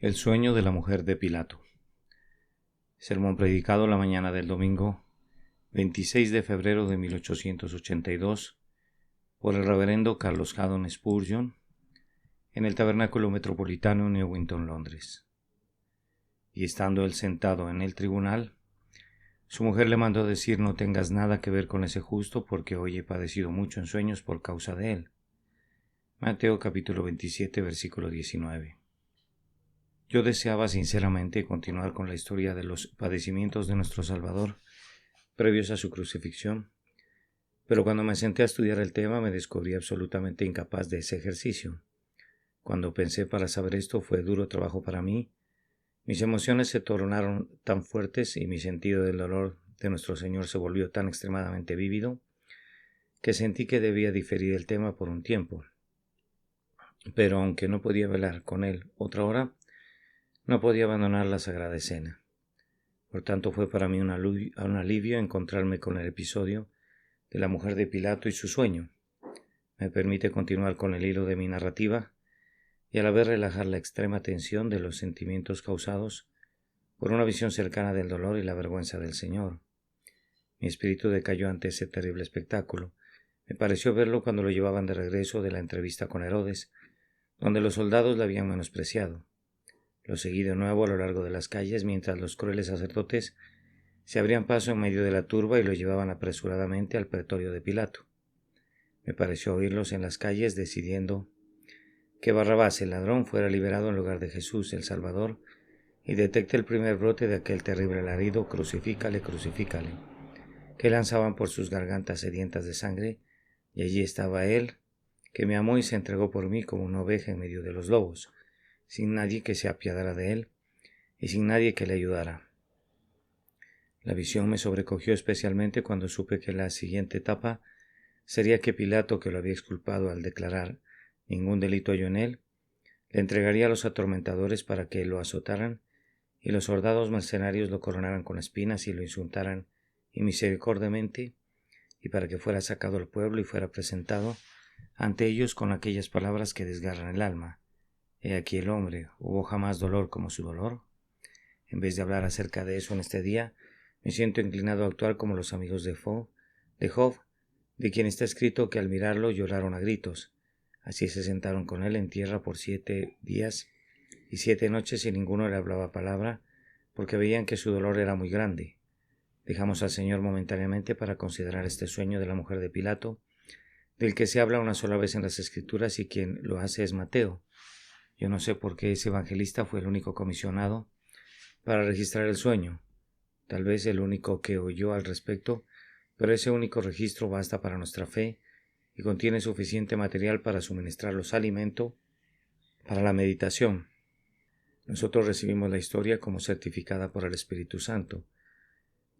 El sueño de la mujer de Pilato. Sermón predicado la mañana del domingo 26 de febrero de 1882 por el reverendo Carlos Haddon Spurgeon en el Tabernáculo Metropolitano en Newington, Londres. Y estando él sentado en el tribunal, su mujer le mandó decir: no tengas nada que ver con ese justo, porque hoy he padecido mucho en sueños por causa de él. Mateo capítulo 27 versículo 19. Yo deseaba sinceramente continuar con la historia de los padecimientos de nuestro Salvador previos a su crucifixión, pero cuando me senté a estudiar el tema me descubrí absolutamente incapaz de ese ejercicio. Cuando pensé para saber esto fue duro trabajo para mí. Mis emociones se tornaron tan fuertes y mi sentido del dolor de nuestro Señor se volvió tan extremadamente vívido que sentí que debía diferir el tema por un tiempo. Pero aunque no podía velar con él otra hora, no podía abandonar la Sagrada Escena. Por tanto, fue para mí un alivio encontrarme con el episodio de la mujer de Pilato y su sueño. Me permite continuar con el hilo de mi narrativa y a la vez relajar la extrema tensión de los sentimientos causados por una visión cercana del dolor y la vergüenza del Señor. Mi espíritu decayó ante ese terrible espectáculo. Me pareció verlo cuando lo llevaban de regreso de la entrevista con Herodes, donde los soldados le habían menospreciado. Lo seguí de nuevo a lo largo de las calles mientras los crueles sacerdotes se abrían paso en medio de la turba y lo llevaban apresuradamente al pretorio de Pilato. Me pareció oírlos en las calles decidiendo que Barrabás, el ladrón, fuera liberado en lugar de Jesús, el Salvador, y detecté el primer brote de aquel terrible alarido: crucifícale, crucifícale, que lanzaban por sus gargantas sedientas de sangre, y allí estaba él, que me amó y se entregó por mí como una oveja en medio de los lobos, sin nadie que se apiadara de él y sin nadie que le ayudara. La visión me sobrecogió especialmente cuando supe que la siguiente etapa sería que Pilato, que lo había exculpado al declarar ningún delito hallo en él, le entregaría a los atormentadores para que lo azotaran, y los soldados mercenarios lo coronaran con espinas y lo insultaran inmisericordiamente, y para que fuera sacado al pueblo y fuera presentado ante ellos con aquellas palabras que desgarran el alma: He aquí el hombre, ¿hubo jamás dolor como su dolor? En vez de hablar acerca de eso en este día, me siento inclinado a actuar como los amigos de Job, de quien está escrito que al mirarlo lloraron a gritos. Así se sentaron con él en tierra por 7 días y 7 noches y ninguno le hablaba palabra, porque veían que su dolor era muy grande. Dejamos al Señor momentáneamente para considerar este sueño de la mujer de Pilato, del que se habla una sola vez en las Escrituras y quien lo hace es Mateo. Yo no sé por qué ese evangelista fue el único comisionado para registrar el sueño, tal vez el único que oyó al respecto, pero ese único registro basta para nuestra fe y contiene suficiente material para suministrarlos alimento para la meditación. Nosotros recibimos la historia como certificada por el Espíritu Santo.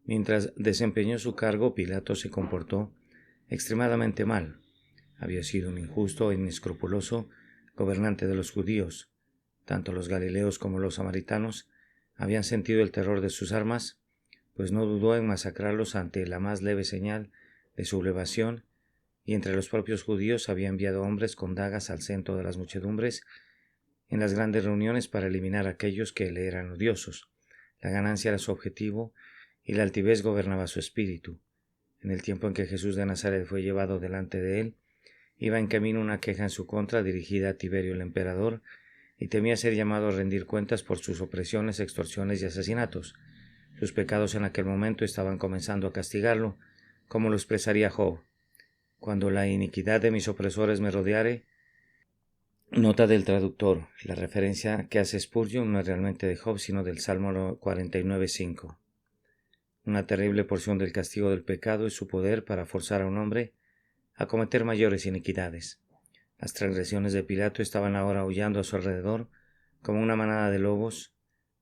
Mientras desempeñó su cargo, Pilato se comportó extremadamente mal. Había sido un injusto e inescrupuloso gobernante de los judíos. Tanto los galileos como los samaritanos habían sentido el terror de sus armas, pues no dudó en masacrarlos ante la más leve señal de sublevación, y entre los propios judíos había enviado hombres con dagas al centro de las muchedumbres en las grandes reuniones para eliminar a aquellos que le eran odiosos. La ganancia era su objetivo y la altivez gobernaba su espíritu. En el tiempo en que Jesús de Nazaret fue llevado delante de él, iba en camino una queja en su contra dirigida a Tiberio el emperador, y temía ser llamado a rendir cuentas por sus opresiones, extorsiones y asesinatos. Sus pecados en aquel momento estaban comenzando a castigarlo, como lo expresaría Job: cuando la iniquidad de mis opresores me rodeare. Nota del traductor: la referencia que hace Spurgeon no es realmente de Job, sino del Salmo 49:5. Una terrible porción del castigo del pecado es su poder para forzar a un hombre a cometer mayores iniquidades. Las transgresiones de Pilato estaban ahora aullando a su alrededor como una manada de lobos.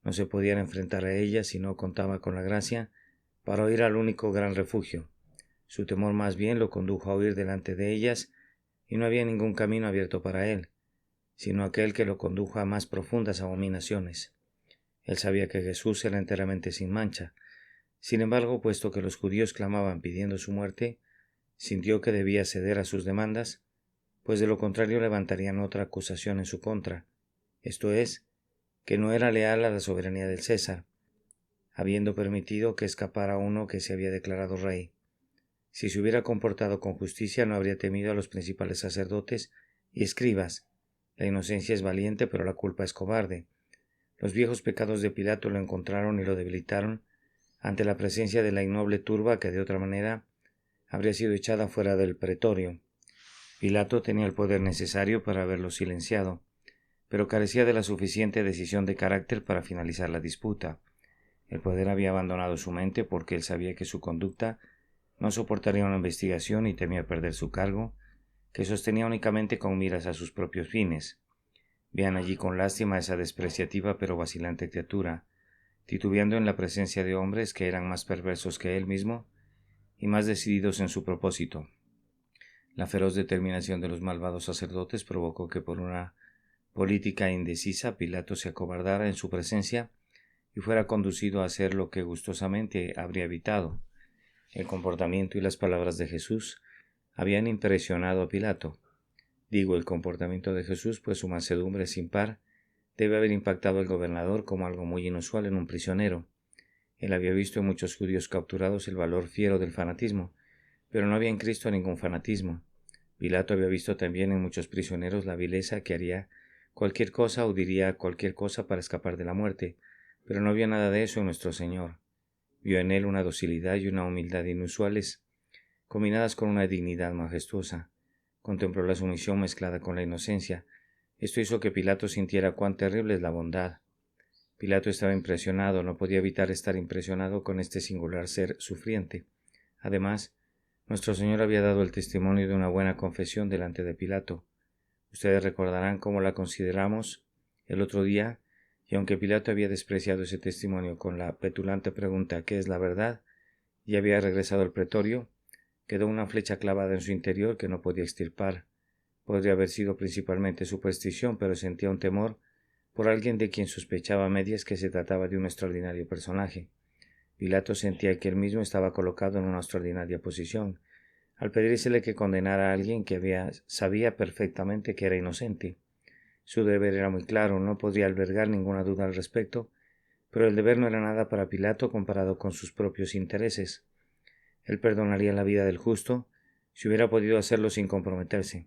No se podían enfrentar a ellas si no contaba con la gracia para huir al único gran refugio. Su temor más bien lo condujo a huir delante de ellas, y no había ningún camino abierto para él, sino aquel que lo condujo a más profundas abominaciones. Él sabía que Jesús era enteramente sin mancha. Sin embargo, puesto que los judíos clamaban pidiendo su muerte, sintió que debía ceder a sus demandas, pues de lo contrario levantarían otra acusación en su contra, esto es, que no era leal a la soberanía del César, habiendo permitido que escapara uno que se había declarado rey. Si se hubiera comportado con justicia, no habría temido a los principales sacerdotes y escribas. La inocencia es valiente, pero la culpa es cobarde. Los viejos pecados de Pilato lo encontraron y lo debilitaron ante la presencia de la innoble turba que de otra manera habría sido echada fuera del pretorio. Pilato tenía el poder necesario para haberlo silenciado, pero carecía de la suficiente decisión de carácter para finalizar la disputa. El poder había abandonado su mente porque él sabía que su conducta no soportaría una investigación y temía perder su cargo, que sostenía únicamente con miras a sus propios fines. Vean allí con lástima a esa despreciativa pero vacilante criatura, titubeando en la presencia de hombres que eran más perversos que él mismo y más decididos en su propósito. La feroz determinación de los malvados sacerdotes provocó que por una política indecisa Pilato se acobardara en su presencia y fuera conducido a hacer lo que gustosamente habría evitado. El comportamiento y las palabras de Jesús habían impresionado a Pilato. Digo el comportamiento de Jesús, pues su mansedumbre sin par debe haber impactado al gobernador como algo muy inusual en un prisionero. Él había visto en muchos judíos capturados el valor fiero del fanatismo, pero no había en Cristo ningún fanatismo. Pilato había visto también en muchos prisioneros la vileza que haría cualquier cosa o diría cualquier cosa para escapar de la muerte, pero no vio nada de eso en nuestro Señor. Vio en él una docilidad y una humildad inusuales, combinadas con una dignidad majestuosa. Contempló la sumisión mezclada con la inocencia. Esto hizo que Pilato sintiera cuán terrible es la bondad. Pilato estaba impresionado, no podía evitar estar impresionado con este singular ser sufriente. Además, nuestro Señor había dado el testimonio de una buena confesión delante de Pilato. Ustedes recordarán cómo la consideramos el otro día, y aunque Pilato había despreciado ese testimonio con la petulante pregunta ¿qué es la verdad? Y había regresado al pretorio, quedó una flecha clavada en su interior que no podía extirpar. Podría haber sido principalmente superstición, pero sentía un temor por alguien de quien sospechaba a medias que se trataba de un extraordinario personaje. Pilato sentía que él mismo estaba colocado en una extraordinaria posición, al pedírsele que condenara a alguien que sabía perfectamente que era inocente. Su deber era muy claro, no podría albergar ninguna duda al respecto, pero el deber no era nada para Pilato comparado con sus propios intereses. Él perdonaría la vida del justo si hubiera podido hacerlo sin comprometerse,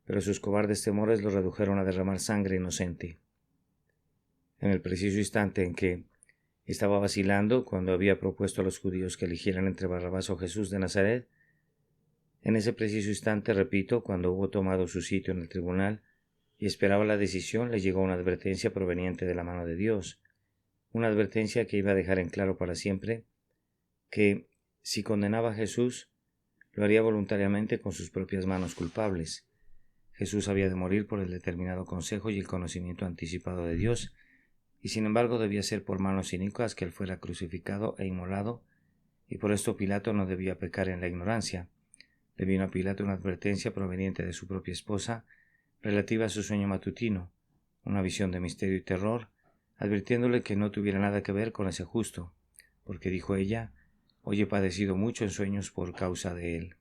pero sus cobardes temores lo redujeron a derramar sangre inocente. En el preciso instante en que estaba vacilando, cuando había propuesto a los judíos que eligieran entre Barrabás o Jesús de Nazaret, en ese preciso instante, repito, cuando hubo tomado su sitio en el tribunal y esperaba la decisión, le llegó una advertencia proveniente de la mano de Dios, una advertencia que iba a dejar en claro para siempre que, si condenaba a Jesús, lo haría voluntariamente con sus propias manos culpables. Jesús había de morir por el determinado consejo y el conocimiento anticipado de Dios, y sin embargo debía ser por manos inicuas que él fuera crucificado e inmolado, y por esto Pilato no debía pecar en la ignorancia. Le vino a Pilato una advertencia proveniente de su propia esposa relativa a su sueño matutino, una visión de misterio y terror, advirtiéndole que no tuviera nada que ver con ese justo, porque dijo ella, hoy he padecido mucho en sueños por causa de él.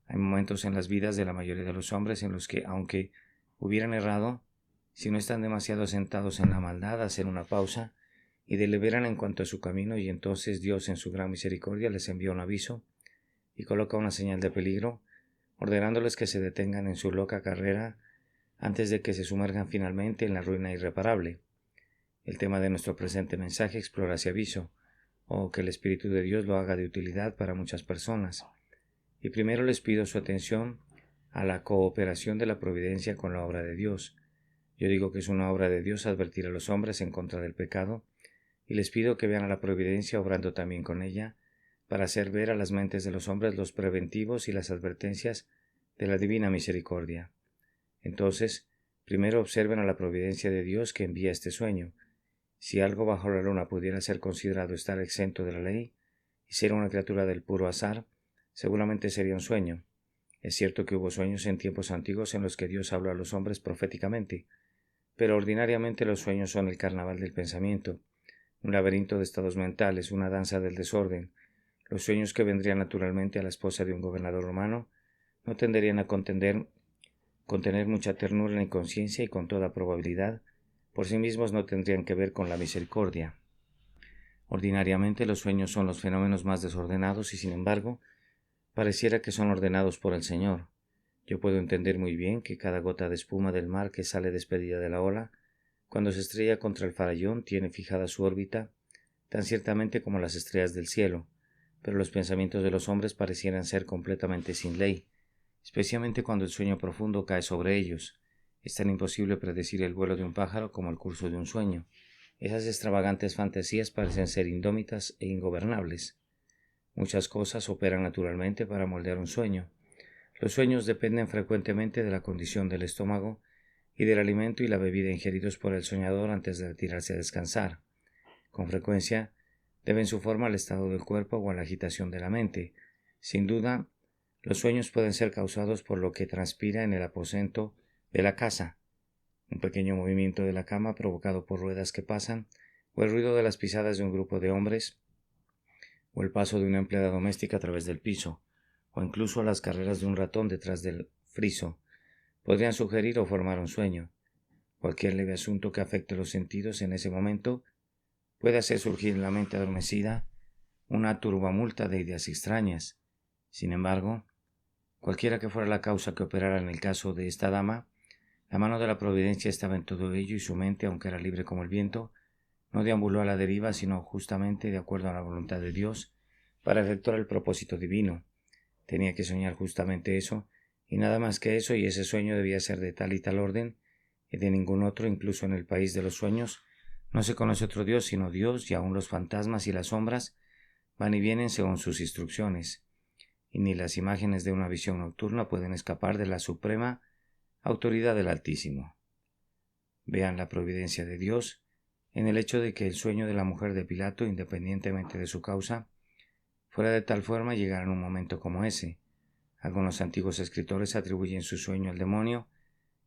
Hay momentos en las vidas de la mayoría de los hombres en los que, aunque hubieran errado, si no están demasiado asentados en la maldad, hacen una pausa y deliberan en cuanto a su camino, y entonces Dios en su gran misericordia les envía un aviso y coloca una señal de peligro, ordenándoles que se detengan en su loca carrera antes de que se sumerjan finalmente en la ruina irreparable. El tema de nuestro presente mensaje explora ese aviso, o que el Espíritu de Dios lo haga de utilidad para muchas personas. Y primero les pido su atención a la cooperación de la providencia con la obra de Dios. Yo digo que es una obra de Dios advertir a los hombres en contra del pecado, y les pido que vean a la providencia obrando también con ella, para hacer ver a las mentes de los hombres los preventivos y las advertencias de la divina misericordia. Entonces, primero observen a la providencia de Dios que envía este sueño. Si algo bajo la luna pudiera ser considerado estar exento de la ley y ser una criatura del puro azar, seguramente sería un sueño. Es cierto que hubo sueños en tiempos antiguos en los que Dios habló a los hombres proféticamente, pero ordinariamente los sueños son el carnaval del pensamiento, un laberinto de estados mentales, una danza del desorden. Los sueños que vendrían naturalmente a la esposa de un gobernador romano no tenderían a contener mucha ternura ni conciencia, y con toda probabilidad por sí mismos no tendrían que ver con la misericordia. Ordinariamente los sueños son los fenómenos más desordenados y sin embargo pareciera que son ordenados por el Señor. Yo puedo entender muy bien que cada gota de espuma del mar que sale despedida de la ola, cuando se estrella contra el farallón, tiene fijada su órbita, tan ciertamente como las estrellas del cielo, pero los pensamientos de los hombres parecieran ser completamente sin ley, especialmente cuando el sueño profundo cae sobre ellos. Es tan imposible predecir el vuelo de un pájaro como el curso de un sueño. Esas extravagantes fantasías parecen ser indómitas e ingobernables. Muchas cosas operan naturalmente para moldear un sueño. Los sueños dependen frecuentemente de la condición del estómago y del alimento y la bebida ingeridos por el soñador antes de retirarse a descansar. Con frecuencia deben su forma al estado del cuerpo o a la agitación de la mente. Sin duda, los sueños pueden ser causados por lo que transpira en el aposento de la casa, un pequeño movimiento de la cama provocado por ruedas que pasan, o el ruido de las pisadas de un grupo de hombres, o el paso de una empleada doméstica a través del piso, o incluso las carreras de un ratón detrás del friso, podrían sugerir o formar un sueño. Cualquier leve asunto que afecte los sentidos en ese momento puede hacer surgir en la mente adormecida una turbamulta de ideas extrañas. Sin embargo, cualquiera que fuera la causa que operara en el caso de esta dama, la mano de la providencia estaba en todo ello y su mente, aunque era libre como el viento, no deambuló a la deriva, sino justamente de acuerdo a la voluntad de Dios, para efectuar el propósito divino. Tenía que soñar justamente eso, y nada más que eso, y ese sueño debía ser de tal y tal orden, y de ningún otro. Incluso en el país de los sueños no se conoce otro Dios sino Dios, y aun los fantasmas y las sombras van y vienen según sus instrucciones, y ni las imágenes de una visión nocturna pueden escapar de la suprema autoridad del Altísimo. Vean la providencia de Dios en el hecho de que el sueño de la mujer de Pilato, independientemente de su causa, fuera de tal forma llegar en un momento como ese. Algunos antiguos escritores atribuyen su sueño al demonio,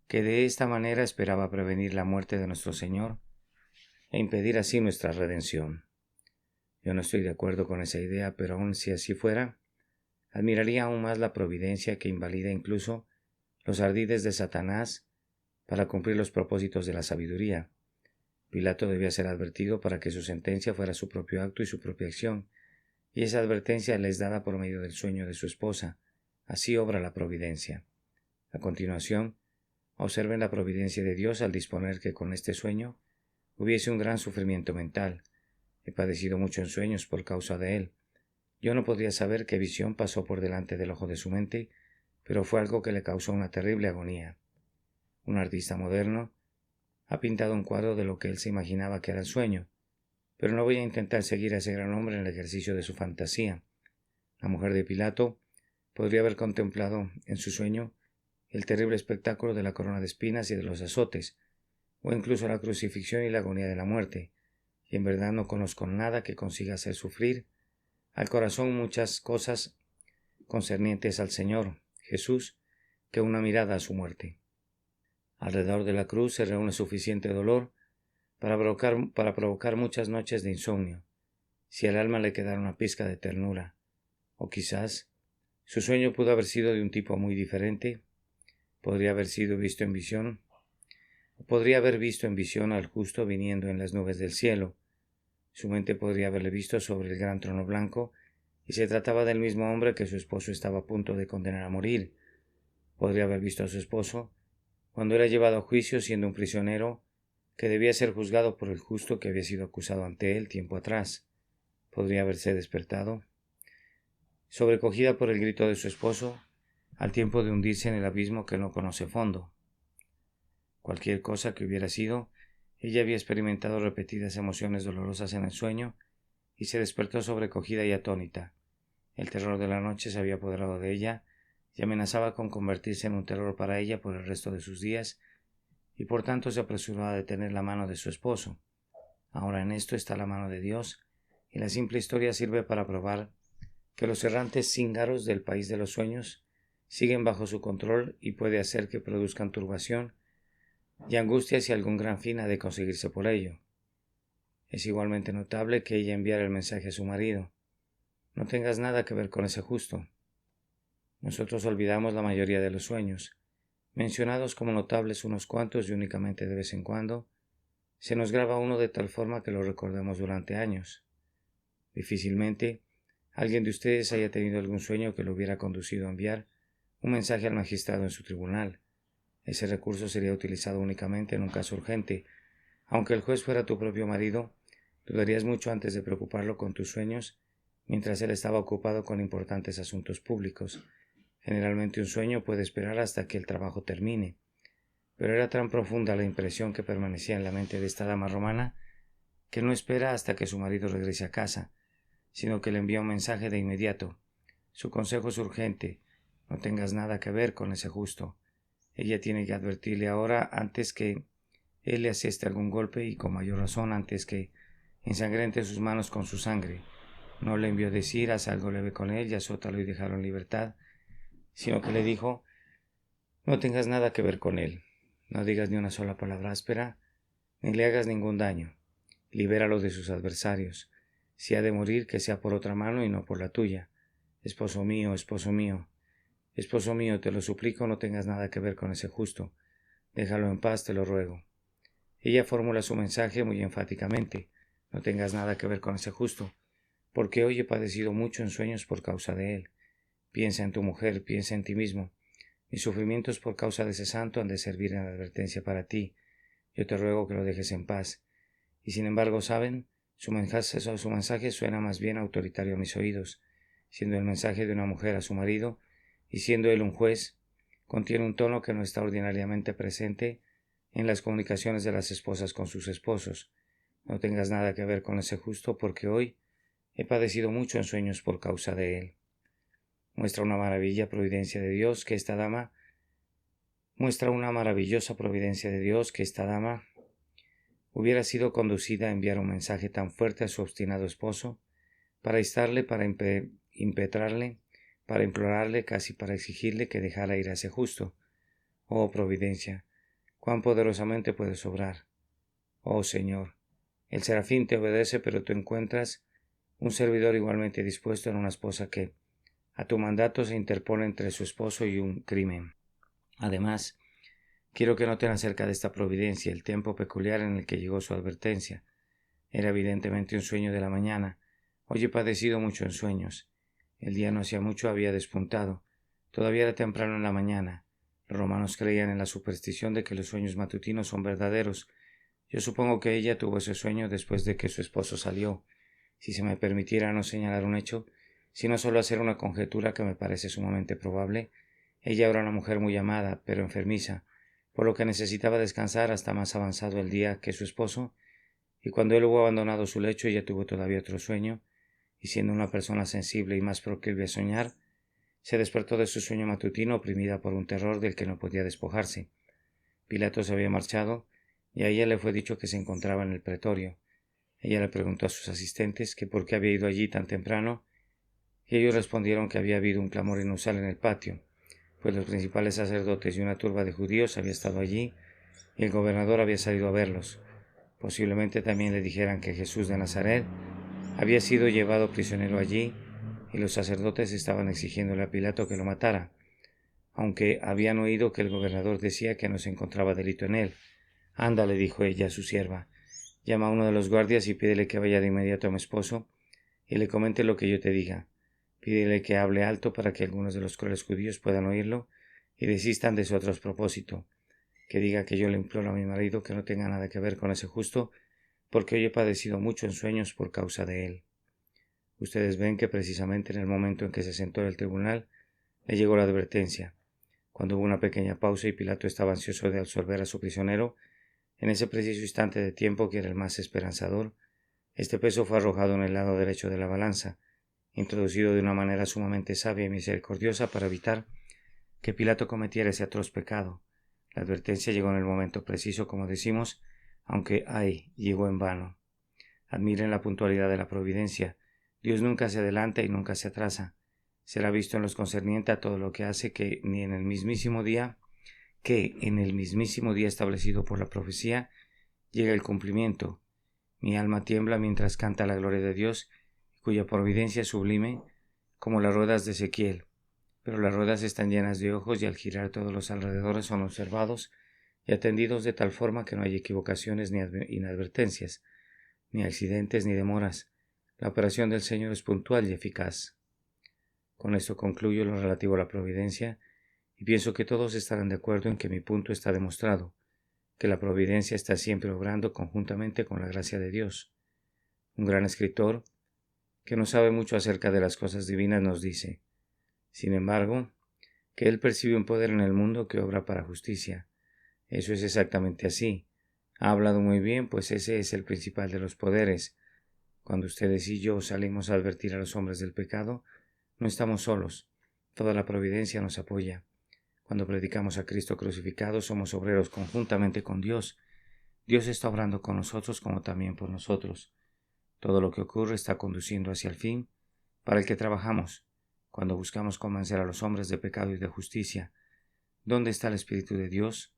que de esta manera esperaba prevenir la muerte de nuestro Señor e impedir así nuestra redención. Yo no estoy de acuerdo con esa idea, pero aun si así fuera, admiraría aún más la providencia que invalida incluso los ardides de Satanás para cumplir los propósitos de la sabiduría. Pilato debía ser advertido para que su sentencia fuera su propio acto y su propia acción, y esa advertencia le es dada por medio del sueño de su esposa. Así obra la providencia. A continuación, observen la providencia de Dios al disponer que con este sueño hubiese un gran sufrimiento mental. He padecido mucho en sueños por causa de él. Yo no podría saber qué visión pasó por delante del ojo de su mente, pero fue algo que le causó una terrible agonía. Un artista moderno ha pintado un cuadro de lo que él se imaginaba que era el sueño, pero no voy a intentar seguir a ese gran hombre en el ejercicio de su fantasía. La mujer de Pilato podría haber contemplado en su sueño el terrible espectáculo de la corona de espinas y de los azotes, o incluso la crucifixión y la agonía de la muerte, y en verdad no conozco nada que consiga hacer sufrir al corazón muchas cosas concernientes al Señor Jesús que una mirada a su muerte. Alrededor de la cruz se reúne suficiente dolor para provocar muchas noches de insomnio, si al alma le quedara una pizca de ternura, o quizás su sueño pudo haber sido de un tipo muy diferente. Podría haber visto en visión al justo viniendo en las nubes del cielo. Su mente podría haberle visto sobre el gran trono blanco, y se trataba del mismo hombre que su esposo estaba a punto de condenar a morir. Podría haber visto a su esposo cuando era llevado a juicio siendo un prisionero que debía ser juzgado por el justo que había sido acusado ante él tiempo atrás. Podría haberse despertado, sobrecogida por el grito de su esposo, al tiempo de hundirse en el abismo que no conoce fondo. Cualquier cosa que hubiera sido, ella había experimentado repetidas emociones dolorosas en el sueño y se despertó sobrecogida y atónita. El terror de la noche se había apoderado de ella y amenazaba con convertirse en un terror para ella por el resto de sus días, y por tanto se apresuró a detener la mano de su esposo. Ahora en esto está la mano de Dios, y la simple historia sirve para probar que los errantes cíngaros del país de los sueños siguen bajo su control y puede hacer que produzcan turbación y angustia si algún gran fin ha de conseguirse por ello. Es igualmente notable que ella enviara el mensaje a su marido: no tengas nada que ver con ese justo. Nosotros olvidamos la mayoría de los sueños, mencionados como notables unos cuantos y únicamente de vez en cuando, se nos graba uno de tal forma que lo recordemos durante años. Difícilmente alguien de ustedes haya tenido algún sueño que lo hubiera conducido a enviar un mensaje al magistrado en su tribunal. Ese recurso sería utilizado únicamente en un caso urgente. Aunque el juez fuera tu propio marido, dudarías mucho antes de preocuparlo con tus sueños mientras él estaba ocupado con importantes asuntos públicos. Generalmente un sueño puede esperar hasta que el trabajo termine, pero era tan profunda la impresión que permanecía en la mente de esta dama romana que no espera hasta que su marido regrese a casa, sino que le envía un mensaje de inmediato. Su consejo es urgente. No tengas nada que ver con ese justo. Ella tiene que advertirle ahora antes que él le aseste algún golpe y con mayor razón antes que ensangrente sus manos con su sangre. No le envió decir haz algo leve con él y azótalo y déjalo en libertad, sino que le dijo no tengas nada que ver con él. No digas ni una sola palabra áspera, ni le hagas ningún daño. Libéralo de sus adversarios. Si ha de morir, que sea por otra mano y no por la tuya. Esposo mío, esposo mío. Esposo mío, te lo suplico, no tengas nada que ver con ese justo. Déjalo en paz, te lo ruego. Ella formula su mensaje muy enfáticamente. No tengas nada que ver con ese justo, porque hoy he padecido mucho en sueños por causa de él. Piensa en tu mujer, piensa en ti mismo. Mis sufrimientos por causa de ese santo han de servir en advertencia para ti. Yo te ruego que lo dejes en paz. Y sin embargo, ¿saben? Su mensaje suena más bien autoritario a mis oídos, siendo el mensaje de una mujer a su marido, y siendo él un juez, contiene un tono que no está ordinariamente presente en las comunicaciones de las esposas con sus esposos. No tengas nada que ver con ese justo, porque hoy he padecido mucho en sueños por causa de él. Muestra una maravillosa providencia de Dios que esta dama hubiera sido conducida a enviar un mensaje tan fuerte a su obstinado esposo, para instarle, para impetrarle, para implorarle, casi para exigirle que dejara ir a ese justo. Oh providencia, cuán poderosamente puedes obrar. Oh Señor, el serafín te obedece, pero tú encuentras un servidor igualmente dispuesto en una esposa que, a tu mandato, se interpone entre su esposo y un crimen. Además, quiero que noten acerca de esta providencia el tiempo peculiar en el que llegó su advertencia. Era evidentemente un sueño de la mañana. Hoy he padecido mucho en sueños. El día no hacía mucho había despuntado. Todavía era temprano en la mañana. Los romanos creían en la superstición de que los sueños matutinos son verdaderos. Yo supongo que ella tuvo ese sueño después de que su esposo salió. Si se me permitiera no señalar un hecho, sino solo hacer una conjetura que me parece sumamente probable, ella era una mujer muy amada, pero enfermiza, por lo que necesitaba descansar hasta más avanzado el día que su esposo, y cuando él hubo abandonado su lecho ella tuvo todavía otro sueño, y siendo una persona sensible y más proclive a soñar, se despertó de su sueño matutino oprimida por un terror del que no podía despojarse. Pilato se había marchado, y a ella le fue dicho que se encontraba en el pretorio. Ella le preguntó a sus asistentes que por qué había ido allí tan temprano, y ellos respondieron que había habido un clamor inusual en el patio, pues los principales sacerdotes y una turba de judíos había estado allí, y el gobernador había salido a verlos. Posiblemente también le dijeran que Jesús de Nazaret había sido llevado prisionero allí, y los sacerdotes estaban exigiéndole a Pilato que lo matara, aunque habían oído que el gobernador decía que no se encontraba delito en él. Anda, le dijo ella a su sierva, llama a uno de los guardias y pídele que vaya de inmediato a mi esposo y le comente lo que yo te diga. Pídele que hable alto para que algunos de los crueles judíos puedan oírlo y desistan de su atroz propósito. Que diga que yo le imploro a mi marido que no tenga nada que ver con ese justo, porque hoy he padecido mucho en sueños por causa de él. Ustedes ven que precisamente en el momento en que se sentó en el tribunal le llegó la advertencia. Cuando hubo una pequeña pausa y Pilato estaba ansioso de absolver a su prisionero, en ese preciso instante de tiempo que era el más esperanzador, este peso fue arrojado en el lado derecho de la balanza, introducido de una manera sumamente sabia y misericordiosa para evitar que Pilato cometiera ese atroz pecado. La advertencia llegó en el momento preciso, como decimos, aunque llegó en vano. Admiren la puntualidad de la providencia. Dios nunca se adelanta y nunca se atrasa. Será visto en los concerniente a todo lo que hace que en el mismísimo día establecido por la profecía llega el cumplimiento. Mi alma tiembla mientras canta la gloria de Dios, cuya providencia es sublime, como las ruedas de Ezequiel. Pero las ruedas están llenas de ojos y al girar todos los alrededores son observados, y atendidos de tal forma que no hay equivocaciones ni inadvertencias, ni accidentes ni demoras. La operación del Señor es puntual y eficaz. Con esto concluyo lo relativo a la providencia, y pienso que todos estarán de acuerdo en que mi punto está demostrado, que la providencia está siempre obrando conjuntamente con la gracia de Dios. Un gran escritor, que no sabe mucho acerca de las cosas divinas, nos dice, sin embargo, que él percibe un poder en el mundo que obra para justicia. Eso es exactamente así. Ha hablado muy bien, pues ese es el principal de los poderes. Cuando ustedes y yo salimos a advertir a los hombres del pecado, no estamos solos. Toda la providencia nos apoya. Cuando predicamos a Cristo crucificado, somos obreros conjuntamente con Dios. Dios está obrando con nosotros como también por nosotros. Todo lo que ocurre está conduciendo hacia el fin para el que trabajamos, cuando buscamos convencer a los hombres de pecado y de justicia. ¿Dónde está el Espíritu de Dios?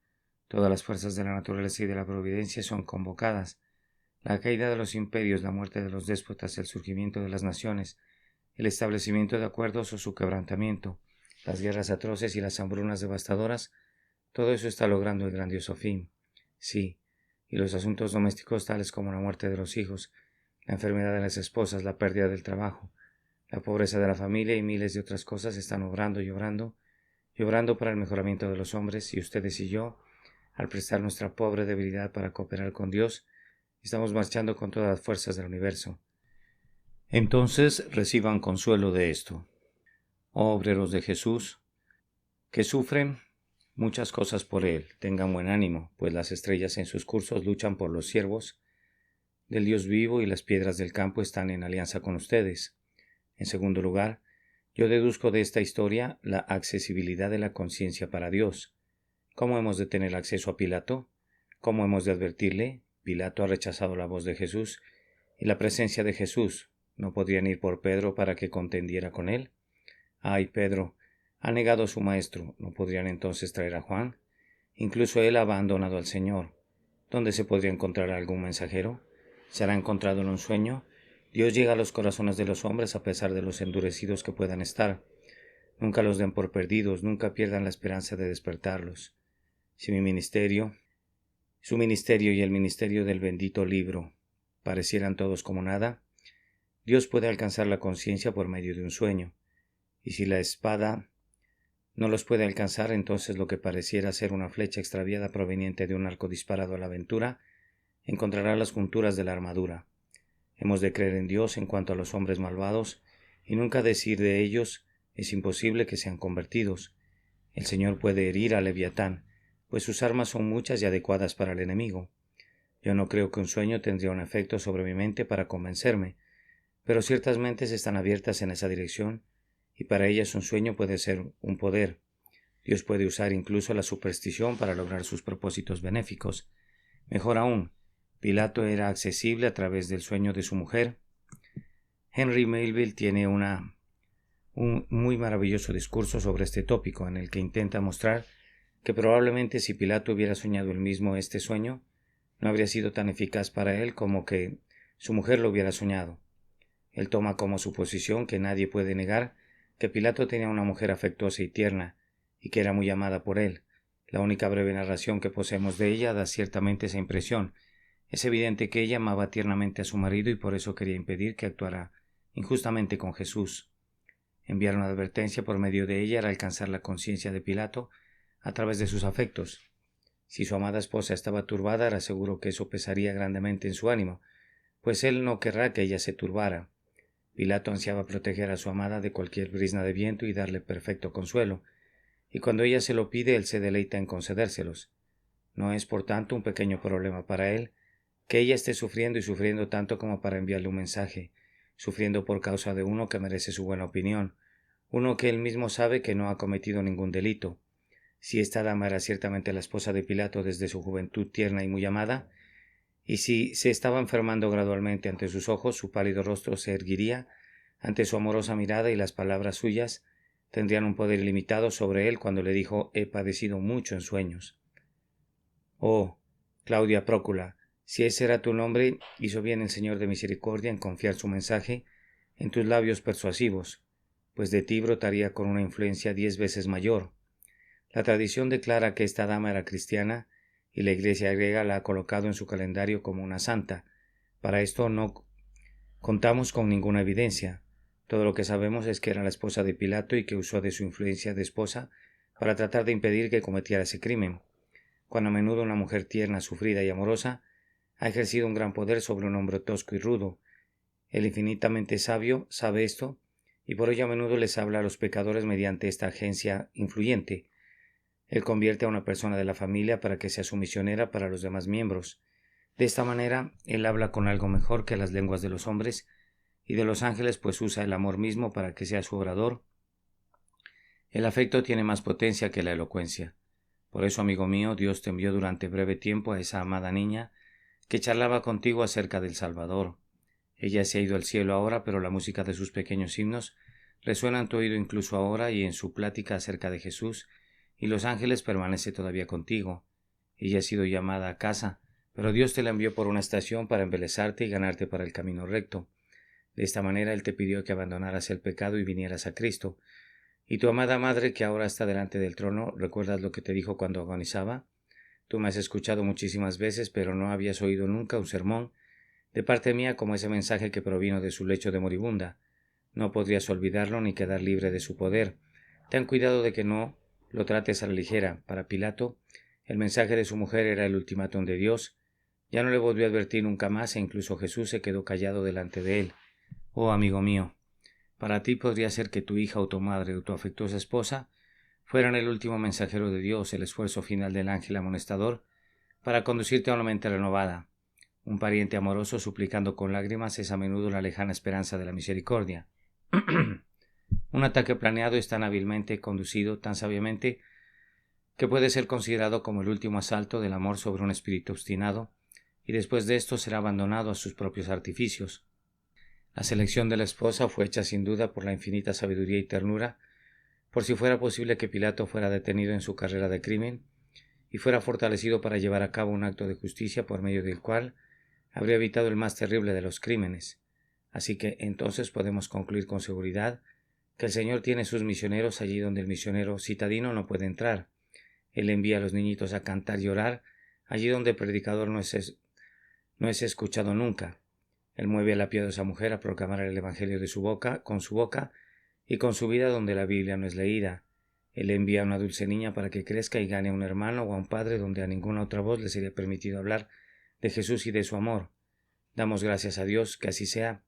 Todas las fuerzas de la naturaleza y de la providencia son convocadas. La caída de los imperios, la muerte de los déspotas, el surgimiento de las naciones, el establecimiento de acuerdos o su quebrantamiento, las guerras atroces y las hambrunas devastadoras, todo eso está logrando el grandioso fin. Sí, y los asuntos domésticos tales como la muerte de los hijos, la enfermedad de las esposas, la pérdida del trabajo, la pobreza de la familia y miles de otras cosas están obrando y obrando para el mejoramiento de los hombres, y ustedes y yo, al prestar nuestra pobre debilidad para cooperar con Dios, estamos marchando con todas las fuerzas del universo. Entonces reciban consuelo de esto. Oh obreros de Jesús, que sufren muchas cosas por Él, tengan buen ánimo, pues las estrellas en sus cursos luchan por los siervos del Dios vivo y las piedras del campo están en alianza con ustedes. En segundo lugar, yo deduzco de esta historia la accesibilidad de la conciencia para Dios. ¿Cómo hemos de tener acceso a Pilato? ¿Cómo hemos de advertirle? Pilato ha rechazado la voz de Jesús y la presencia de Jesús. ¿No podrían ir por Pedro para que contendiera con él? Ay, Pedro, ha negado a su maestro. ¿No podrían entonces traer a Juan? Incluso él ha abandonado al Señor. ¿Dónde se podría encontrar algún mensajero? ¿Será encontrado en un sueño? Dios llega a los corazones de los hombres a pesar de los endurecidos que puedan estar. Nunca los den por perdidos, nunca pierdan la esperanza de despertarlos. Si su ministerio y el ministerio del bendito libro parecieran todos como nada, Dios puede alcanzar la conciencia por medio de un sueño. Y si la espada no los puede alcanzar, entonces lo que pareciera ser una flecha extraviada proveniente de un arco disparado a la aventura encontrará las junturas de la armadura. Hemos de creer en Dios en cuanto a los hombres malvados y nunca decir de ellos es imposible que sean convertidos. El Señor puede herir a Leviatán, pues sus armas son muchas y adecuadas para el enemigo. Yo no creo que un sueño tendría un efecto sobre mi mente para convencerme, pero ciertas mentes están abiertas en esa dirección y para ellas un sueño puede ser un poder. Dios puede usar incluso la superstición para lograr sus propósitos benéficos. Mejor aún, Pilato era accesible a través del sueño de su mujer. Henry Melville tiene un muy maravilloso discurso sobre este tópico en el que intenta mostrar que probablemente si Pilato hubiera soñado él mismo este sueño, no habría sido tan eficaz para él como que su mujer lo hubiera soñado. Él toma como suposición que nadie puede negar que Pilato tenía una mujer afectuosa y tierna, y que era muy amada por él. La única breve narración que poseemos de ella da ciertamente esa impresión. Es evidente que ella amaba tiernamente a su marido y por eso quería impedir que actuara injustamente con Jesús. Enviar una advertencia por medio de ella era alcanzar la conciencia de Pilato a través de sus afectos. Si su amada esposa estaba turbada, era seguro que eso pesaría grandemente en su ánimo, pues él no querrá que ella se turbara. Pilato ansiaba proteger a su amada de cualquier brizna de viento y darle perfecto consuelo, y cuando ella se lo pide, él se deleita en concedérselos. No es, por tanto, un pequeño problema para él que ella esté sufriendo y sufriendo tanto como para enviarle un mensaje, sufriendo por causa de uno que merece su buena opinión, uno que él mismo sabe que no ha cometido ningún delito. Si esta dama era ciertamente la esposa de Pilato desde su juventud tierna y muy amada, y si se estaba enfermando gradualmente ante sus ojos, su pálido rostro se erguiría ante su amorosa mirada y las palabras suyas tendrían un poder ilimitado sobre él cuando le dijo: «He padecido mucho en sueños». Oh, Claudia Prócula, si ese era tu nombre, hizo bien el Señor de misericordia en confiar su mensaje en tus labios persuasivos, pues de ti brotaría con una influencia 10 veces mayor. La tradición declara que esta dama era cristiana y la Iglesia griega la ha colocado en su calendario como una santa. Para esto no contamos con ninguna evidencia. Todo lo que sabemos es que era la esposa de Pilato y que usó de su influencia de esposa para tratar de impedir que cometiera ese crimen. Cuando a menudo una mujer tierna, sufrida y amorosa ha ejercido un gran poder sobre un hombre tosco y rudo. El infinitamente sabio sabe esto y por ello a menudo les habla a los pecadores mediante esta agencia influyente. Él convierte a una persona de la familia para que sea su misionera para los demás miembros. De esta manera, él habla con algo mejor que las lenguas de los hombres y de los ángeles, pues usa el amor mismo para que sea su orador. El afecto tiene más potencia que la elocuencia. Por eso, amigo mío, Dios te envió durante breve tiempo a esa amada niña que charlaba contigo acerca del Salvador. Ella se ha ido al cielo ahora, pero la música de sus pequeños himnos resuena en tu oído incluso ahora y en su plática acerca de Jesús, y los ángeles permanece todavía contigo. Ella ha sido llamada a casa, pero Dios te la envió por una estación para embelezarte y ganarte para el camino recto. De esta manera Él te pidió que abandonaras el pecado y vinieras a Cristo. Y tu amada madre, que ahora está delante del trono, ¿recuerdas lo que te dijo cuando agonizaba? Tú me has escuchado muchísimas veces, pero no habías oído nunca un sermón de parte mía como ese mensaje que provino de su lecho de moribunda. No podrías olvidarlo ni quedar libre de su poder. Ten cuidado de que no lo trates a la ligera. Para Pilato, el mensaje de su mujer era el ultimátum de Dios. Ya no le volvió a advertir nunca más e incluso Jesús se quedó callado delante de él. Oh, amigo mío, para ti podría ser que tu hija o tu madre o tu afectuosa esposa fueran el último mensajero de Dios, el esfuerzo final del ángel amonestador, para conducirte a una mente renovada. Un pariente amoroso suplicando con lágrimas es a menudo la lejana esperanza de la misericordia. Un ataque planeado es tan hábilmente conducido, tan sabiamente, que puede ser considerado como el último asalto del amor sobre un espíritu obstinado, y después de esto será abandonado a sus propios artificios. La selección de la esposa fue hecha sin duda por la infinita sabiduría y ternura, por si fuera posible que Pilato fuera detenido en su carrera de crimen, y fuera fortalecido para llevar a cabo un acto de justicia por medio del cual habría evitado el más terrible de los crímenes. Así que entonces podemos concluir con seguridad que el Señor tiene sus misioneros allí donde el misionero citadino no puede entrar. Él envía a los niñitos a cantar y orar allí donde el predicador no es escuchado nunca. Él mueve a la piadosa mujer a proclamar el Evangelio de su boca, y con su vida donde la Biblia no es leída. Él envía a una dulce niña para que crezca y gane a un hermano o a un padre donde a ninguna otra voz le sería permitido hablar de Jesús y de su amor. Damos gracias a Dios que así sea.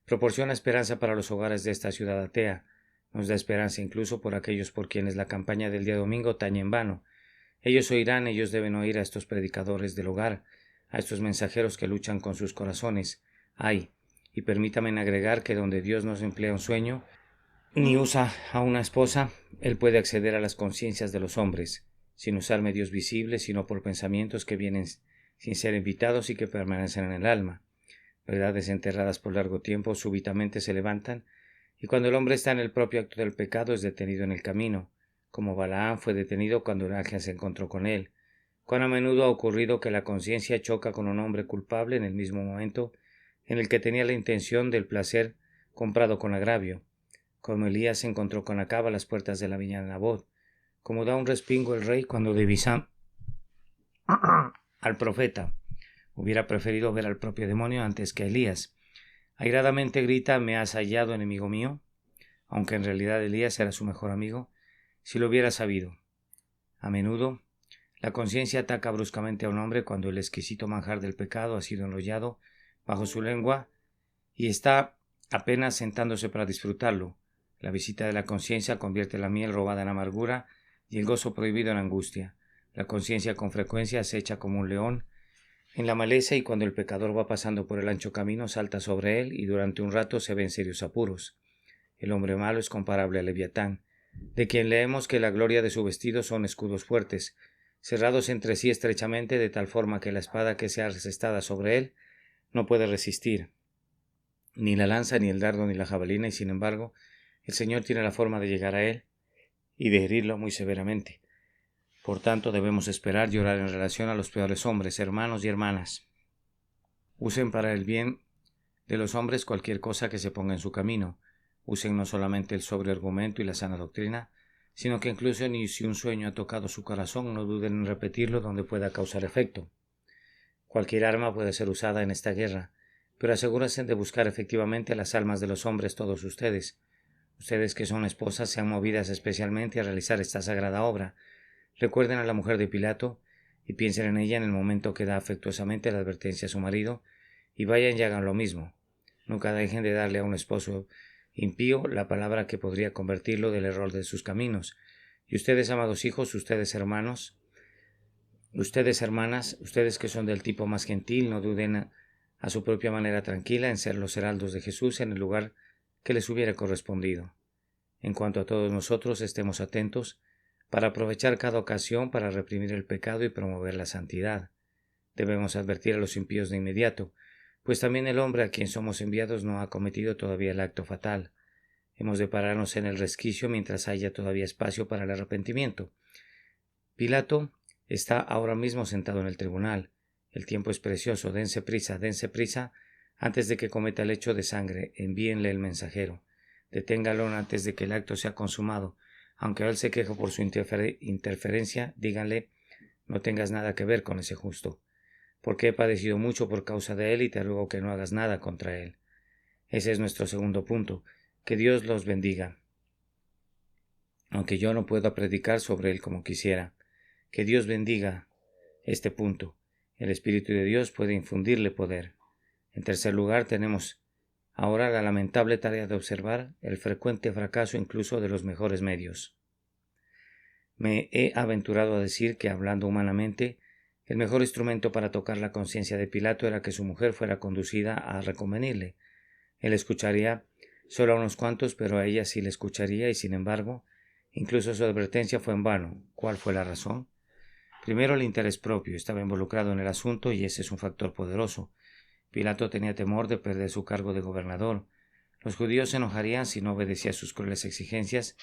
Proporciona esperanza para los hogares de esta ciudad atea. Nos da esperanza incluso por aquellos por quienes la campaña del día domingo tañe en vano. Ellos oirán, ellos deben oír a estos predicadores del hogar, a estos mensajeros que luchan con sus corazones. Ay, y permítame agregar que donde Dios no emplea un sueño, ni usa a una esposa, Él puede acceder a las conciencias de los hombres, sin usar medios visibles, sino por pensamientos que vienen sin ser invitados y que permanecen en el alma. Verdades enterradas por largo tiempo súbitamente se levantan, y cuando el hombre está en el propio acto del pecado es detenido en el camino, como Balaam fue detenido cuando el ángel se encontró con él. Cuán a menudo ha ocurrido que la conciencia choca con un hombre culpable en el mismo momento en el que tenía la intención del placer comprado con agravio, como Elías se encontró con Acab a las puertas de la viña de Nabot, como da un respingo el rey cuando divisa al profeta. Hubiera preferido ver al propio demonio antes que a Elías. Airadamente grita: «¿Me has hallado, enemigo mío?», aunque en realidad Elías era su mejor amigo, si lo hubiera sabido. A menudo, la conciencia ataca bruscamente a un hombre cuando el exquisito manjar del pecado ha sido enrollado bajo su lengua y está apenas sentándose para disfrutarlo. La visita de la conciencia convierte la miel robada en amargura y el gozo prohibido en angustia. La conciencia con frecuencia acecha como un león en la maleza, y cuando el pecador va pasando por el ancho camino salta sobre él y durante un rato se ve en serios apuros. El hombre malo es comparable al Leviatán, de quien leemos que la gloria de su vestido son escudos fuertes, cerrados entre sí estrechamente de tal forma que la espada que sea asestada sobre él no puede resistir, ni la lanza, ni el dardo, ni la jabalina, y sin embargo el Señor tiene la forma de llegar a él y de herirlo muy severamente. Por tanto, debemos esperar y orar en relación a los peores hombres, hermanos y hermanas. Usen para el bien de los hombres cualquier cosa que se ponga en su camino. Usen no solamente el sobrio argumento y la sana doctrina, sino que incluso ni si un sueño ha tocado su corazón, no duden en repetirlo donde pueda causar efecto. Cualquier arma puede ser usada en esta guerra, pero asegúrense de buscar efectivamente las almas de los hombres, todos ustedes. Ustedes que son esposas sean movidas especialmente a realizar esta sagrada obra. Recuerden a la mujer de Pilato y piensen en ella en el momento que da afectuosamente la advertencia a su marido, y vayan y hagan lo mismo. Nunca dejen de darle a un esposo impío la palabra que podría convertirlo del error de sus caminos. Y ustedes, amados hijos, ustedes hermanos, ustedes hermanas, ustedes que son del tipo más gentil, no duden a su propia manera tranquila en ser los heraldos de Jesús en el lugar que les hubiera correspondido. En cuanto a todos nosotros, estemos atentos para aprovechar cada ocasión para reprimir el pecado y promover la santidad. Debemos advertir a los impíos de inmediato, pues también el hombre a quien somos enviados no ha cometido todavía el acto fatal. Hemos de pararnos en el resquicio mientras haya todavía espacio para el arrepentimiento. Pilato está ahora mismo sentado en el tribunal. El tiempo es precioso, dense prisa, antes de que cometa el hecho de sangre, envíenle el mensajero. Deténgalo antes de que el acto sea consumado. Aunque él se queje por su interferencia, díganle, no tengas nada que ver con ese justo, porque he padecido mucho por causa de él y te ruego que no hagas nada contra él. Ese es nuestro segundo punto. Que Dios los bendiga. Aunque yo no pueda predicar sobre él como quisiera. Que Dios bendiga este punto. El Espíritu de Dios puede infundirle poder. En tercer lugar, tenemos ahora la lamentable tarea de observar el frecuente fracaso incluso de los mejores medios. Me he aventurado a decir que, hablando humanamente, el mejor instrumento para tocar la conciencia de Pilato era que su mujer fuera conducida a reconvenirle. Él escucharía solo a unos cuantos, pero a ella sí le escucharía y, sin embargo, incluso su advertencia fue en vano. ¿Cuál fue la razón? Primero, el interés propio estaba involucrado en el asunto y ese es un factor poderoso. Pilato tenía temor de perder su cargo de gobernador. Los judíos se enojarían si no obedecía a sus crueles exigencias.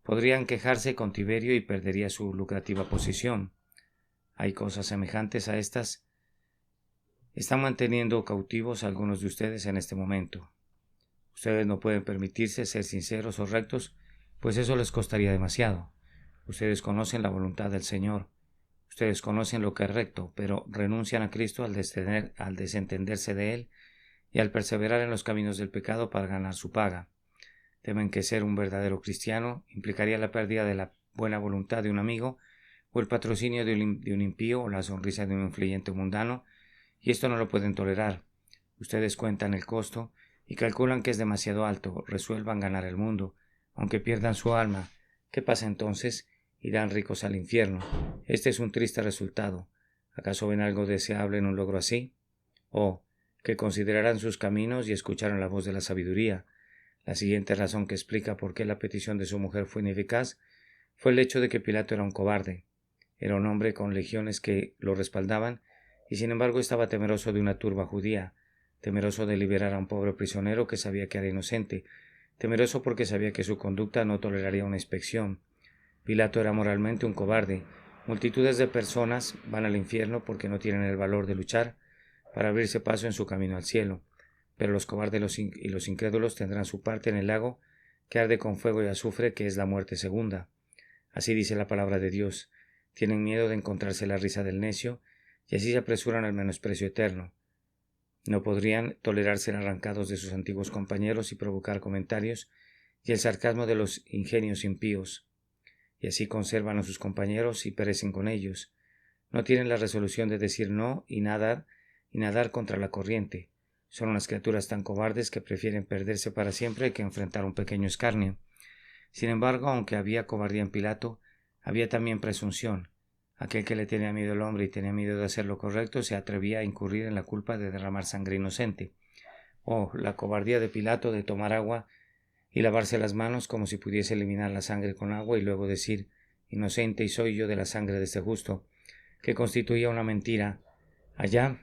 Podrían quejarse con Tiberio y perdería su lucrativa posición. Hay cosas semejantes a estas. Están manteniendo cautivos a algunos de ustedes en este momento. Ustedes no pueden permitirse ser sinceros o rectos, pues eso les costaría demasiado. Ustedes conocen la voluntad del Señor. Ustedes conocen lo que es recto, pero renuncian a Cristo al desentenderse de Él y al perseverar en los caminos del pecado para ganar su paga. Temen que ser un verdadero cristiano implicaría la pérdida de la buena voluntad de un amigo, o el patrocinio de un impío, o la sonrisa de un influyente mundano, y esto no lo pueden tolerar. Ustedes cuentan el costo y calculan que es demasiado alto. Resuelvan ganar el mundo, aunque pierdan su alma. ¿Qué pasa entonces? Irán ricos al infierno. Este es un triste resultado. ¿Acaso ven algo deseable en un logro así? Oh, que considerarán sus caminos y escucharon la voz de la sabiduría. La siguiente razón que explica por qué la petición de su mujer fue ineficaz fue el hecho de que Pilato era un cobarde. Era un hombre con legiones que lo respaldaban y sin embargo estaba temeroso de una turba judía, temeroso de liberar a un pobre prisionero que sabía que era inocente, temeroso porque sabía que su conducta no toleraría una inspección. Pilato era moralmente un cobarde. Multitudes de personas van al infierno porque no tienen el valor de luchar para abrirse paso en su camino al cielo, pero los cobardes y los incrédulos tendrán su parte en el lago que arde con fuego y azufre, que es la muerte segunda. Así dice la palabra de Dios. Tienen miedo de encontrarse la risa del necio y así se apresuran al menosprecio eterno. No podrían tolerar ser arrancados de sus antiguos compañeros y provocar comentarios y el sarcasmo de los ingenios impíos, y así conservan a sus compañeros y perecen con ellos. No tienen la resolución de decir no y nadar contra la corriente. Son unas criaturas tan cobardes que prefieren perderse para siempre que enfrentar un pequeño escarnio. Sin embargo, aunque había cobardía en Pilato, había también presunción. Aquel que le tenía miedo al hombre y tenía miedo de hacer lo correcto se atrevía a incurrir en la culpa de derramar sangre inocente. Oh, la cobardía de Pilato de tomar agua y lavarse las manos como si pudiese eliminar la sangre con agua y luego decir, inocente y soy yo de la sangre de este justo, que constituía una mentira. Allá,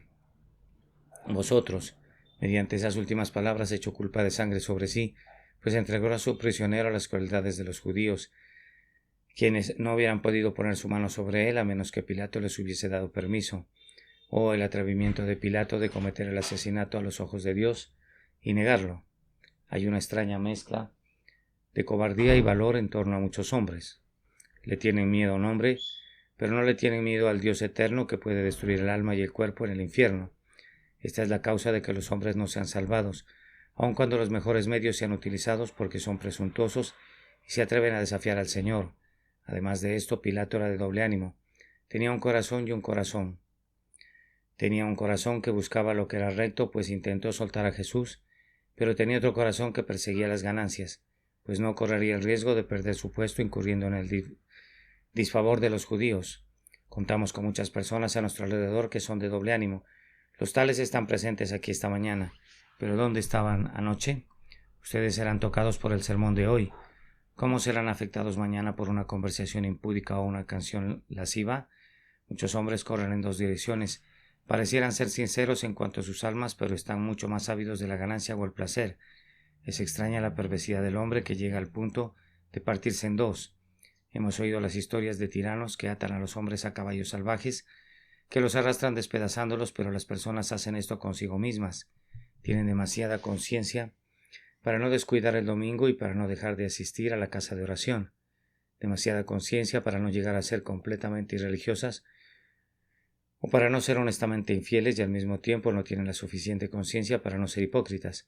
vosotros, mediante esas últimas palabras, echó culpa de sangre sobre sí, pues entregó a su prisionero a las crueldades de los judíos, quienes no hubieran podido poner su mano sobre él a menos que Pilato les hubiese dado permiso. Oh, el atrevimiento de Pilato de cometer el asesinato a los ojos de Dios y negarlo. Hay una extraña mezcla de cobardía y valor en torno a muchos hombres. Le tienen miedo a un hombre, pero no le tienen miedo al Dios eterno que puede destruir el alma y el cuerpo en el infierno. Esta es la causa de que los hombres no sean salvados, aun cuando los mejores medios sean utilizados, porque son presuntuosos y se atreven a desafiar al Señor. Además de esto, Pilato era de doble ánimo. Tenía un corazón y un corazón. Tenía un corazón que buscaba lo que era recto, pues intentó soltar a Jesús, pero tenía otro corazón que perseguía las ganancias, pues no correría el riesgo de perder su puesto incurriendo en el disfavor de los judíos. Contamos con muchas personas a nuestro alrededor que son de doble ánimo. Los tales están presentes aquí esta mañana, pero ¿dónde estaban anoche? Ustedes serán tocados por el sermón de hoy. ¿Cómo serán afectados mañana por una conversación impúdica o una canción lasciva? Muchos hombres corren en dos direcciones. Parecieran ser sinceros en cuanto a sus almas, pero están mucho más ávidos de la ganancia o el placer. Es extraña la perversidad del hombre que llega al punto de partirse en dos. Hemos oído las historias de tiranos que atan a los hombres a caballos salvajes, que los arrastran despedazándolos, pero las personas hacen esto consigo mismas. Tienen demasiada conciencia para no descuidar el domingo y para no dejar de asistir a la casa de oración. Demasiada conciencia para no llegar a ser completamente irreligiosas o para no ser honestamente infieles, y al mismo tiempo no tienen la suficiente conciencia para no ser hipócritas.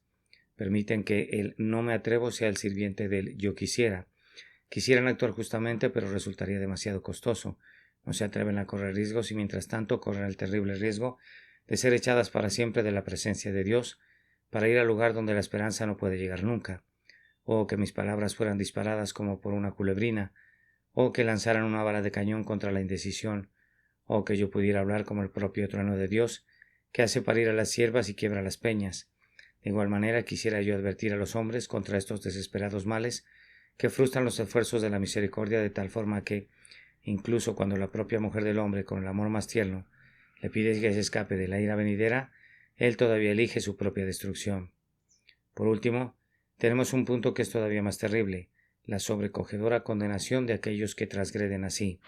Permiten que el no me atrevo sea el sirviente del yo quisiera. Quisieran actuar justamente, pero resultaría demasiado costoso. No se atreven a correr riesgos y mientras tanto corren el terrible riesgo de ser echadas para siempre de la presencia de Dios, para ir al lugar donde la esperanza no puede llegar nunca, o que mis palabras fueran disparadas como por una culebrina, o que lanzaran una bala de cañón contra la indecisión, o que yo pudiera hablar como el propio trueno de Dios, que hace parir a las ciervas y quiebra las peñas. De igual manera quisiera yo advertir a los hombres contra estos desesperados males que frustran los esfuerzos de la misericordia de tal forma que, incluso cuando la propia mujer del hombre, con el amor más tierno, le pide que se escape de la ira venidera, él todavía elige su propia destrucción. Por último, tenemos un punto que es todavía más terrible, la sobrecogedora condenación de aquellos que transgreden así.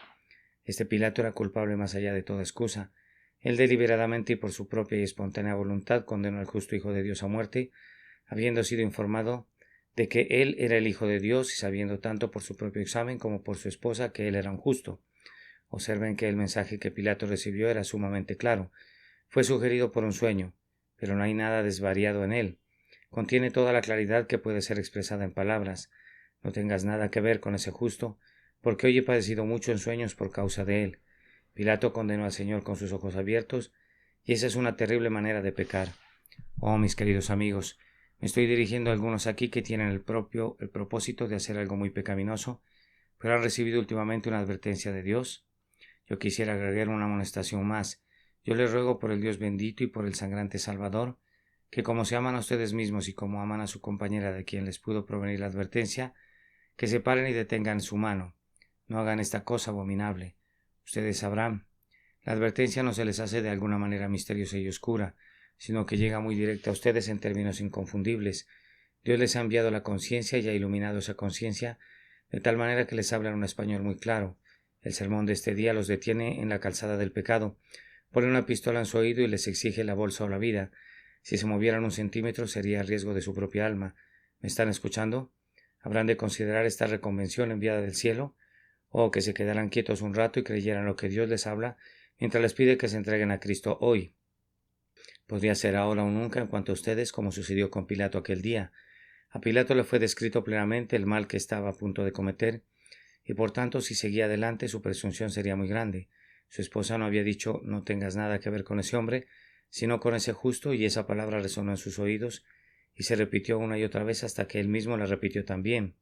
Este Pilato era culpable más allá de toda excusa. Él deliberadamente y por su propia y espontánea voluntad condenó al justo Hijo de Dios a muerte, habiendo sido informado de que él era el Hijo de Dios y sabiendo tanto por su propio examen como por su esposa que él era un justo. Observen que el mensaje que Pilato recibió era sumamente claro. Fue sugerido por un sueño, pero no hay nada desvariado en él. Contiene toda la claridad que puede ser expresada en palabras. No tengas nada que ver con ese justo, porque hoy he padecido mucho en sueños por causa de él. Pilato condenó al Señor con sus ojos abiertos, y esa es una terrible manera de pecar. Oh, mis queridos amigos, me estoy dirigiendo a algunos aquí que tienen el propósito de hacer algo muy pecaminoso, pero han recibido últimamente una advertencia de Dios. Yo quisiera agregar una amonestación más. Yo les ruego por el Dios bendito y por el sangrante Salvador, que como se aman a ustedes mismos y como aman a su compañera de quien les pudo provenir la advertencia, que se paren y detengan su mano. No hagan esta cosa abominable. Ustedes sabrán. La advertencia no se les hace de alguna manera misteriosa y oscura, sino que llega muy directa a ustedes en términos inconfundibles. Dios les ha enviado la conciencia y ha iluminado esa conciencia de tal manera que les habla en un español muy claro. El sermón de este día los detiene en la calzada del pecado, pone una pistola en su oído y les exige la bolsa o la vida. Si se movieran un centímetro sería a riesgo de su propia alma. ¿Me están escuchando? ¿Habrán de considerar esta reconvención enviada del cielo? ¿O que se quedaran quietos un rato y creyeran lo que Dios les habla mientras les pide que se entreguen a Cristo hoy? Podría ser ahora o nunca en cuanto a ustedes, como sucedió con Pilato aquel día. A Pilato le fue descrito plenamente el mal que estaba a punto de cometer, y por tanto si seguía adelante su presunción sería muy grande. Su esposa no había dicho no tengas nada que ver con ese hombre, sino con ese justo, y esa palabra resonó en sus oídos, y se repitió una y otra vez hasta que él mismo la repitió también.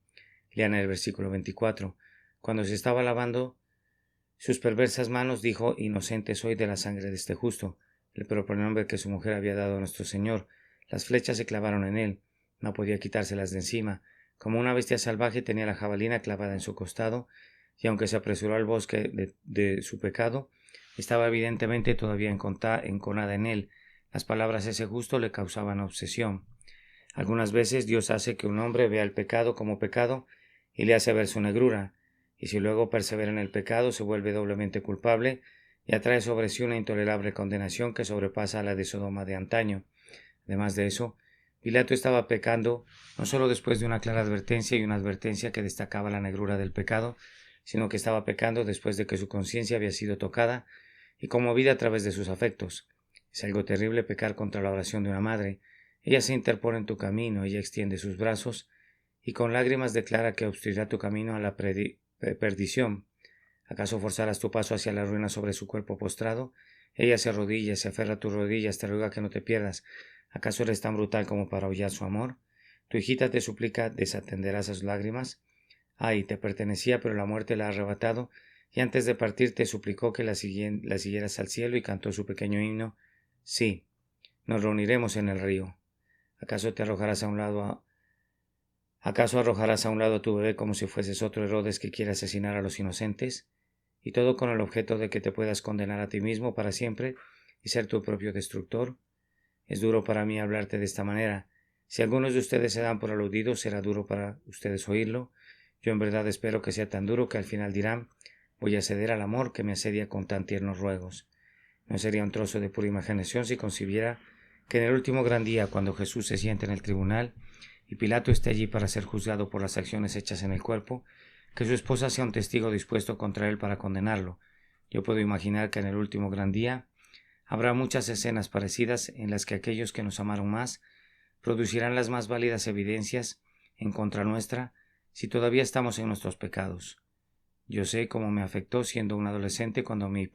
Lean el versículo 24. Cuando se estaba lavando sus perversas manos, dijo, inocente soy de la sangre de este justo. El propio nombre que su mujer había dado a nuestro Señor. Las flechas se clavaron en él. No podía quitárselas de encima. Como una bestia salvaje tenía la jabalina clavada en su costado, y aunque se apresuró al bosque de su pecado, estaba evidentemente todavía enconada en él. Las palabras ese justo le causaban obsesión. Algunas veces Dios hace que un hombre vea el pecado como pecado y le hace ver su negrura, y si luego persevera en el pecado se vuelve doblemente culpable y atrae sobre sí una intolerable condenación que sobrepasa a la de Sodoma de antaño. Además de eso, Pilato estaba pecando no solo después de una clara advertencia y una advertencia que destacaba la negrura del pecado, sino que estaba pecando después de que su conciencia había sido tocada y conmovida a través de sus afectos. Es algo terrible pecar contra la oración de una madre. Ella se interpone en tu camino, ella extiende sus brazos y con lágrimas declara que obstruirá tu camino a la perdición. ¿Acaso forzarás tu paso hacia la ruina sobre su cuerpo postrado? Ella se arrodilla, se aferra a tus rodillas, te ruega que no te pierdas. ¿Acaso eres tan brutal como para hollar su amor? Tu hijita te suplica, ¿desatenderás a sus lágrimas? Ay, te pertenecía, pero la muerte la ha arrebatado, y antes de partir te suplicó que la siguieras al cielo y cantó su pequeño himno. Sí, nos reuniremos en el río. ¿Acaso arrojarás a un lado a tu bebé como si fueses otro Herodes que quiere asesinar a los inocentes? Y todo con el objeto de que te puedas condenar a ti mismo para siempre y ser tu propio destructor. Es duro para mí hablarte de esta manera. Si algunos de ustedes se dan por aludidos, será duro para ustedes oírlo. Yo en verdad espero que sea tan duro que al final dirán: voy a ceder al amor que me asedia con tan tiernos ruegos. No sería un trozo de pura imaginación si concibiera que en el último gran día, cuando Jesús se siente en el tribunal y Pilato esté allí para ser juzgado por las acciones hechas en el cuerpo, que su esposa sea un testigo dispuesto contra él para condenarlo. Yo puedo imaginar que en el último gran día habrá muchas escenas parecidas en las que aquellos que nos amaron más producirán las más válidas evidencias en contra nuestra si todavía estamos en nuestros pecados. Yo sé cómo me afectó siendo un adolescente cuando mi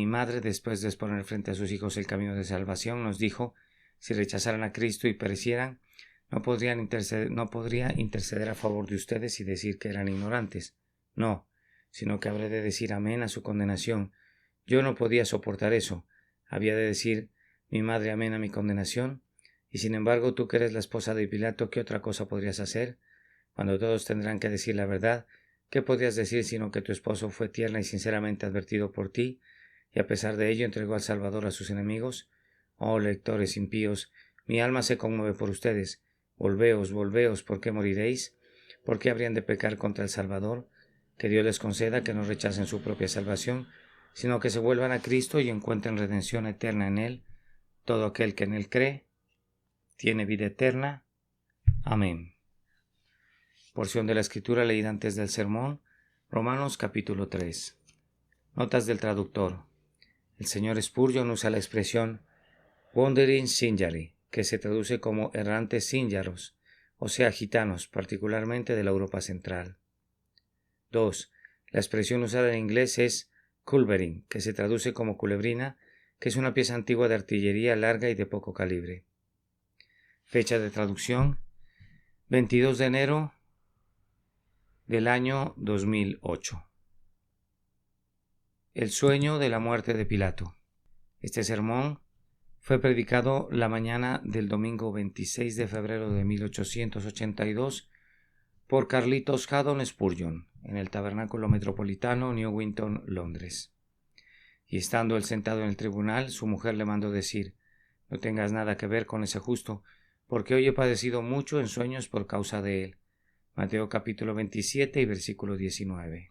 madre, después de exponer frente a sus hijos el camino de salvación, nos dijo: si rechazaran a Cristo y perecieran, no podría interceder a favor de ustedes y decir que eran ignorantes. No, sino que habré de decir amén a su condenación. Yo no podía soportar eso. Había de decir mi madre amén a mi condenación. Y sin embargo, tú que eres la esposa de Pilato, ¿qué otra cosa podrías hacer? Cuando todos tendrán que decir la verdad, ¿qué podrías decir sino que tu esposo fue tierna y sinceramente advertido por ti, y a pesar de ello entregó al Salvador a sus enemigos? Oh, lectores impíos, mi alma se conmueve por ustedes. Volveos, volveos, ¿por qué moriréis? ¿Por qué habrían de pecar contra el Salvador? Que Dios les conceda que no rechacen su propia salvación, sino que se vuelvan a Cristo y encuentren redención eterna en Él. Todo aquel que en Él cree tiene vida eterna. Amén. Porción de la Escritura leída antes del sermón, Romanos capítulo 3. Notas del traductor. El señor Spurgeon usa la expresión wandering Sinjari, que se traduce como errantes sínjaros, o sea, gitanos, particularmente de la Europa central. 2. La expresión usada en inglés es culverin, que se traduce como culebrina, que es una pieza antigua de artillería larga y de poco calibre. Fecha de traducción: 22 de enero del año 2008. El sueño de la muerte de Pilato. Este sermón fue predicado la mañana del domingo 26 de febrero de 1882 por Carlitos Haddon Spurgeon en el Tabernáculo Metropolitano, New Winton, Londres. Y estando él sentado en el tribunal, su mujer le mandó decir: no tengas nada que ver con ese justo, porque hoy he padecido mucho en sueños por causa de él. Mateo capítulo 27 y versículo 19.